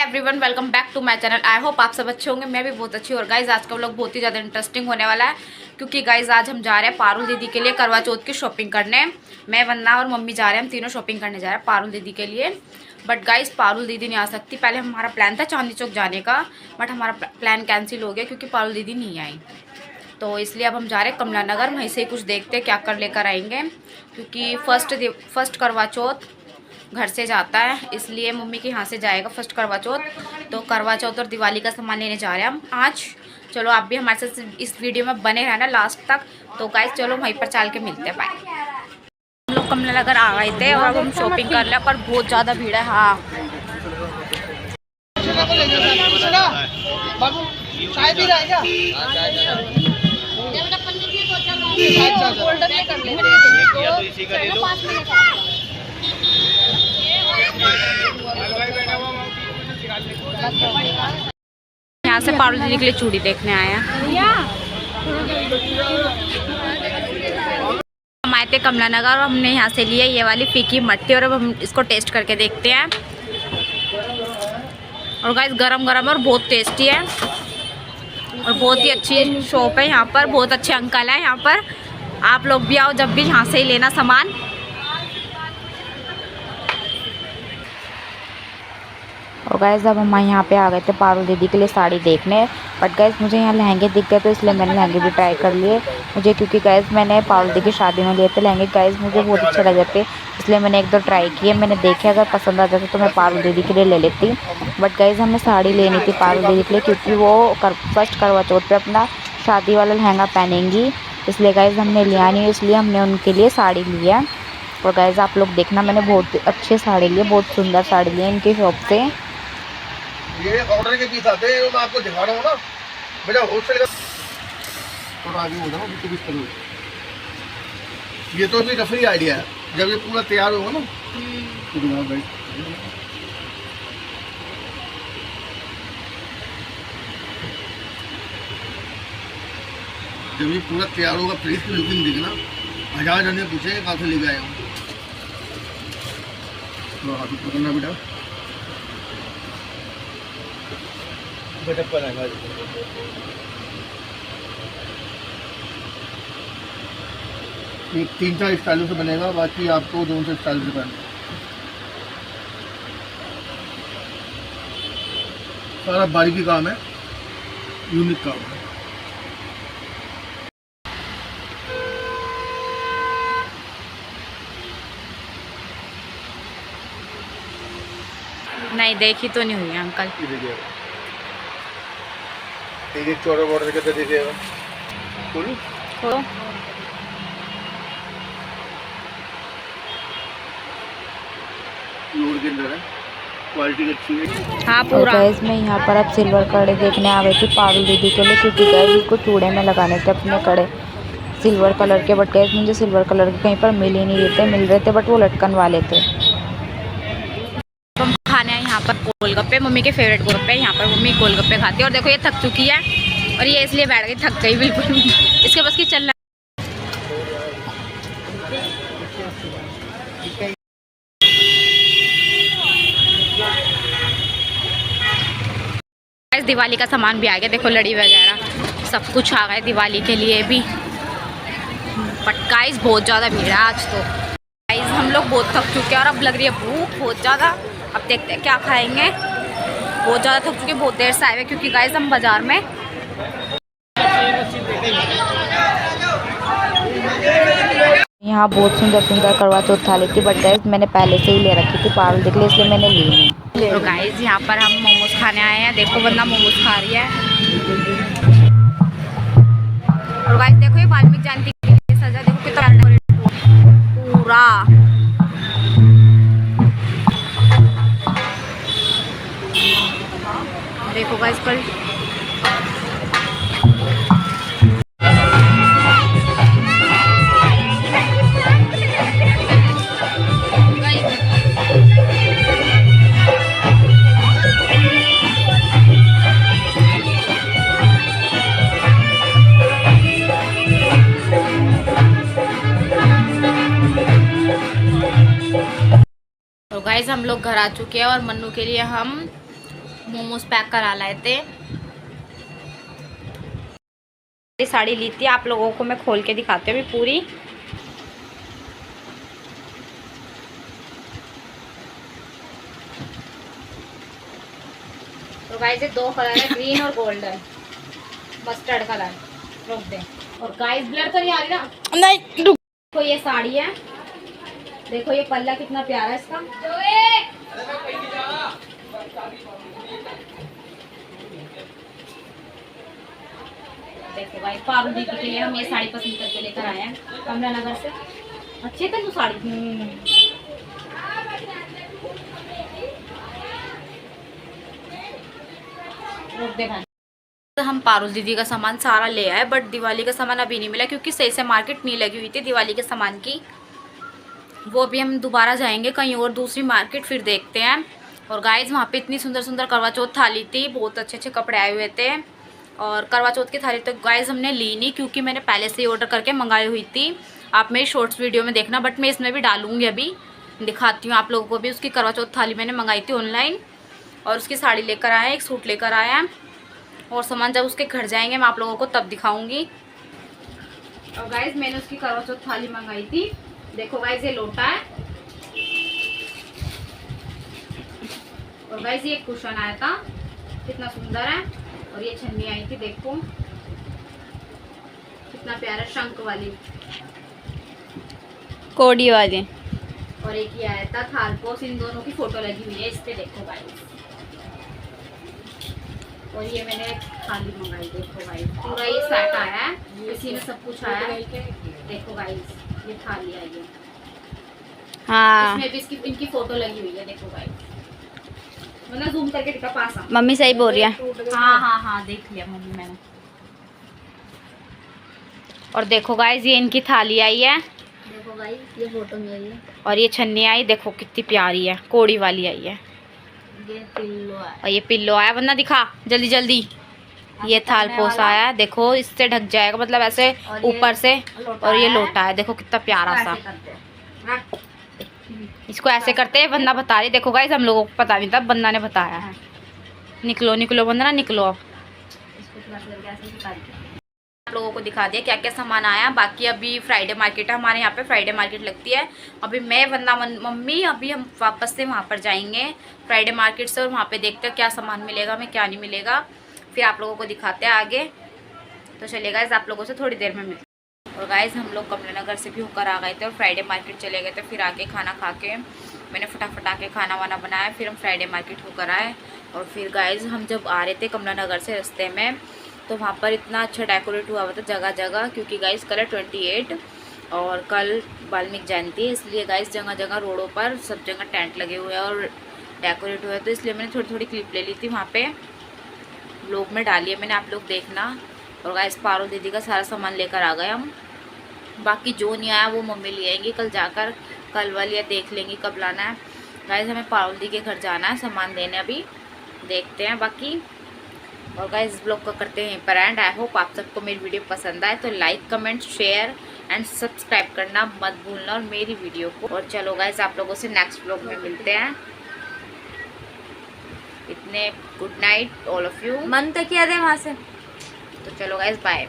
Everyone, welcome back to my channel. I hope आप सब अच्छे होंगे। मैं भी बहुत अच्छी हूँ। और गाइज आज का व्लॉग बहुत ही ज़्यादा इंटरेस्टिंग होने वाला है, क्योंकि गाइज आज हम जा रहे हैं पारुल दीदी के लिए करवा चौथ की शॉपिंग करने। मैं, वन्ना और मम्मी जा रहे हैं। हम तीनों शॉपिंग करने जा रहे हैं पारुल दीदी के लिए। बट गाइज पारुल दीदी नहीं आ सकती। पहले हमारा प्लान था चांदनी चौक जाने का, बट हमारा प्लान कैंसिल हो गया क्योंकि पारुल दीदी नहीं आई। तो इसलिए अब हम जा रहे हैं कमला नगर। वहीं से कुछ देखते हैं क्या कर लेकर आएंगे, क्योंकि फर्स्ट करवा चौथ घर से जाता है, इसलिए मम्मी के यहाँ से जाएगा फर्स्ट करवा चौथ। तो करवा चौथ और दिवाली का सामान लेने जा रहे हैं हम आज। चलो आप भी हमारे साथ इस वीडियो में बने रहना लास्ट तक। तो गाइस चलो वहीं पर चल के मिलते हैं। बाय। हम लोग कमला नगर आ गए थे और अब हम शॉपिंग कर रहे हैं, पर बहुत ज़्यादा भीड़ है। हाँ यहाँ से पारुल दीदी के लिए चूड़ी देखने आए हैं। हम आए थे कमला नगर और हमने यहाँ से लिया ये वाली फीकी मट्टी, और अब हम इसको टेस्ट करके देखते हैं। और गाइस गरम गरम और बहुत टेस्टी है और बहुत ही अच्छी शॉप है। यहाँ पर बहुत अच्छे अंकल हैं। यहाँ पर आप लोग भी आओ, जब भी यहाँ से ही लेना सामान। और गाइस अब हम यहाँ पे आ गए थे पारुल दीदी के लिए साड़ी देखने। बट गाइस मुझे यहाँ लहंगे दिख गए, तो इसलिए मैंने लहंगे भी ट्राई कर लिए मुझे, क्योंकि गाइस मैंने पारुल दीदी की शादी में लिए थे लहंगे। गाइस मुझे बहुत अच्छे लगे थे, इसलिए मैंने एक दो ट्राई किए। मैंने देखे अगर पसंद आ जाता तो मैं पारुल दीदी के लिए ले लेती। बट गाइस हमें साड़ी लेनी थी पारुल दीदी के लिए, क्योंकि वो फर्स्ट करवा चौथ पे अपना शादी वाला लहंगा पहनेंगी। इसलिए गाइस हमने लिया नहीं, इसलिए हमने उनके लिए साड़ी लिया। और गाइस आप लोग देखना, मैंने बहुत अच्छे साड़ी लिए, बहुत सुंदर साड़ी लिए इनकी शॉप से। ये ऑर्डर के पीस आते हैं, मैं आपको दिखा रहा हूँ ना बेटा, होलसेल का थोड़ा आगे हो जाओ। ये तो भी रफरी आइडिया है, जब ये पूरा तैयार होगा ना तो भाई जब ये पूरा तैयार होगा, प्लेस की लुकिंग देखना। 1000 जने पूछे कहाँ से लेके आए हो। तो हाथ पकड़ना बेटा, एक 3-4 स्टाइलों से बनेगा, बाकी आपको जो से स्टाइल से पहनना। सारा बारीकी काम है, यूनिक काम है। नहीं देखी तो नहीं हुई अंकल। एक चौड़ा बॉर्डर के अंदर देखिएगा। खोलो खोलो। लोड के अंदर है, क्वालिटी अच्छी है। हाँ और पूरा। गाइस मैं यहाँ पर अब सिल्वर कड़े देखने आ गई थी पारुल दीदी के लिए, क्योंकि गाइस उसको चूड़े में लगाने थे अपने कड़े सिल्वर कलर के। बट गाइस मुझे सिल्वर कलर के कहीं पर मिल ही नहीं रहे थे, मिल रहे थे बट वो लटकन वाले थे। हम खाने हैं यहाँ पर गोलगप्पे, मम्मी के फेवरेट गोलगप्पे। यहाँ पर मम्मी गोलगप्पे खाती है। और देखो ये थक चुकी है, और ये इसलिए बैठ गई, थक गई बिल्कुल। इसके बस की चलना। दिवाली का सामान भी आ गया, देखो लड़ी वगैरह सब कुछ आ गया दिवाली के लिए भी। बट गाइस बहुत ज़्यादा भीड़ है आज तो। गाइस हम लोग बहुत थक चुके हैं और अब लग रही है भूख बहुत ज़्यादा। अब देखते हैं क्या खाएंगे। बहुत ज़्यादा थक चुके, बहुत देर से आए हुए, क्योंकि गाइस हम बाज़ार में यहाँ बहुत सुंदर सुंदर करवा चौथ थाली थी। बट गाइस मैंने पहले से ही ले रखी थी पारुल दीदी के लिए, इसलिए मैंने ली नहीं। तो गाइस यहाँ पर हम मोमोज खाने आए हैं। देखो बंदा मोमोज खा रही है। और गाइस देखो ये वाल्मीकि जयंती की सजा, देखो कितना पूरा। देखो गाइस पर गाइस हम लोग घर आ चुके हैं और मन्नू के लिए हम मोमोज पैक करा लाए थे। ये साड़ी ली थी, आप लोगों को मैं खोल के दिखाती हूँ अभी पूरी। तो गाइस ये दो कलर है, ग्रीन और गोल्डन, मस्टर्ड कलर। रोक दे। और गाइस ब्लर तो नहीं आ रही ना? नहीं। देखो ये साड़ी है, देखो ये पल्ला कितना प्यारा है इसका। देखो भाई पारुल दीदी के लिए हम ये साड़ी पसंद करके लेकर आए हैं कमला नगर से। अच्छी है तू साड़ी। तो हम पारुल दीदी का सामान सारा ले आए, बट दिवाली का सामान अभी नहीं मिला क्योंकि सही से मार्केट नहीं लगी हुई थी दिवाली के सामान की। वो भी हम दोबारा जाएंगे कहीं और दूसरी मार्केट, फिर देखते हैं। और गाइस वहाँ पे इतनी सुंदर सुंदर करवा चौथ थाली थी, बहुत अच्छे अच्छे कपड़े आए हुए थे। और करवा चौथ की थाली तो गाइस हमने ली नहीं क्योंकि मैंने पहले से ही ऑर्डर करके मंगाई हुई थी। आप मेरी शॉर्ट्स वीडियो में देखना, बट मैं इसमें भी डालूंगी, अभी दिखाती हूँ आप लोगों को भी। उसकी करवा चौथ थाली मैंने मंगाई थी ऑनलाइन, और उसकी साड़ी लेकर आया, एक सूट लेकर आया। और सामान जब उसके घर जाएंगे मैं आप लोगों को तब दिखाऊंगी। और गाइस मैंने उसकी करवा चौथ थाली मंगाई थी। देखो गाइस ये लोटा है, और गाइस ये कुशन आया था, कितना सुंदर है। और ये छन्नी आई थी, देखो कितना प्यारा, शंख वाली कोडी वाली। और एक ये आया था थालपोस, इन दोनों की फोटो लगी हुई है इस पे, देखो गाइस। और ये मैंने थाली मंगाई, देखो गाइस पूरा ये सेट आया है, इसी में सब कुछ आया है। देखो गाइस ये थाली आई है, हाँ इसमें भी इसकी इनकी फोटो लगी हुई है, देखो गाइस। मतलब जूम करके दिखा पास आ। मम्मी सही बोल रही है। हाँ हाँ हाँ देख लिया मम्मी मैंने। और देखो गाइस ये इनकी थाली आई है, देखो गाइस ये फोटो में आई है। और ये छन्नी आई, देखो कितनी प्यारी है, कोड़ी वाली आई है। ये पिल्लो आया, और ये पिल्लो आया, वरना दिखा जल्दी जल्दी। ये थालपोस आया, देखो इससे ढक जाएगा, मतलब ऐसे ऊपर से। और ये लोटा है, देखो कितना प्यारा सा। इसको ऐसे करते हैं, वंदना बता रही। देखो गाइस हम लोगों को पता नहीं था, वंदना ने बताया है। निकलो निकलो वंदना निकलो अब। आप लोगों को दिखा दिया क्या क्या सामान आया। बाकी अभी फ्राइडे मार्केट है, हमारे यहाँ पे फ्राइडे मार्केट लगती है। अभी मैं वंदना मम्मी अभी हम वापस से वहाँ पर जाएंगे फ्राइडे मार्केट से, और वहाँ पे देखते हैं क्या सामान मिलेगा हमें क्या नहीं मिलेगा, फिर आप लोगों को दिखाते हैं आगे। तो चलिए गाइस आप लोगों से थोड़ी देर में मिलते हैं। और गाइस हम लोग कमला नगर से भी होकर आ गए थे और फ्राइडे मार्केट चले गए थे। फिर आके खाना खा के मैंने फटाफट आके खाना वाना बनाया, फिर हम फ्राइडे मार्केट होकर आए। और फिर गाइस हम जब आ रहे थे कमला नगर से रास्ते में, तो वहाँ पर इतना अच्छा डेकोरेट हुआ हुआ था जगह जगह, क्योंकि गाइस कल है 28 और कल वाल्मीकि जयंती है, इसलिए गाइस जगह जगह रोडों पर सब जगह टेंट लगे हुए हैं और डेकोरेट हुआ है। तो इसलिए मैंने थोड़ी थोड़ी क्लिप ले ली थी, वहाँ पे ब्लॉग में डाली है मैंने, आप लोग देखना। और गाइस पारुल दीदी का सारा सामान लेकर आ गए हम। बाकी जो नहीं आया वो मम्मी ले आएंगी कल जाकर, कल वाली देख लेंगी कब लाना है। गाइस हमें पारुल दी के घर जाना है सामान देने, अभी देखते हैं बाकी। और गाइस ब्लॉग को करते हैं पर एंड। आई होप आप सबको मेरी वीडियो पसंद आए, तो like comment share and subscribe करना मत भूलना, और मेरी वीडियो को। और चलो गाइस आप लोगों से नेक्स्ट ब्लॉग में मिलते हैं। इतने good night all of you. मन तक किया दे वहाँ से, तो चलो गाइस बाय।